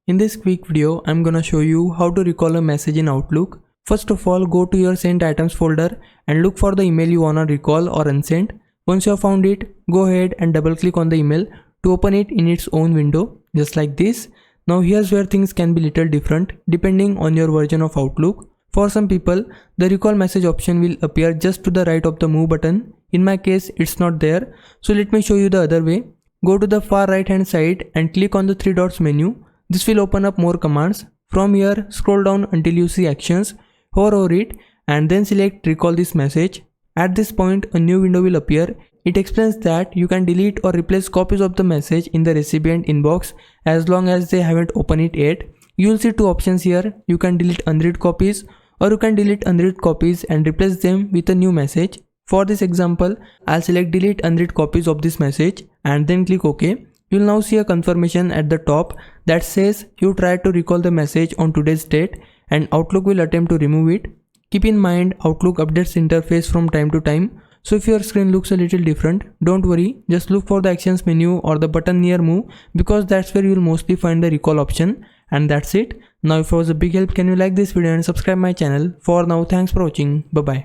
In this quick video, I'm gonna show you how to recall a message in Outlook. First of all, go to your sent items folder and look for the email you wanna recall or unsend. Once you have found it, go ahead and double click on the email to open it in its own window, just like this. Now here's where things can be little different depending on your version of Outlook. For some people, the recall message option will appear just to the right of the move button. In my case, it's not there. So let me show you the other way. Go to the far right hand side and click on the three dots menu. This will open up more commands. From here, scroll down until you see actions, hover over it and then select recall this message. At this point, a new window will appear. It explains that you can delete or replace copies of the message in the recipient inbox as long as they haven't opened it yet. You will see two options here. You can delete unread copies or you can delete unread copies and replace them with a new message. For this example, I'll select delete unread copies of this message and then click OK. You'll now see a confirmation at the top that says you tried to recall the message on today's date and Outlook will attempt to remove it. Keep in mind, Outlook updates interface from time to time. So if your screen looks a little different, don't worry, just look for the actions menu or the button near move because that's where you'll mostly find the recall option. And that's it. Now if it was a big help, can you like this video and subscribe my channel. For now, thanks for watching. Bye bye.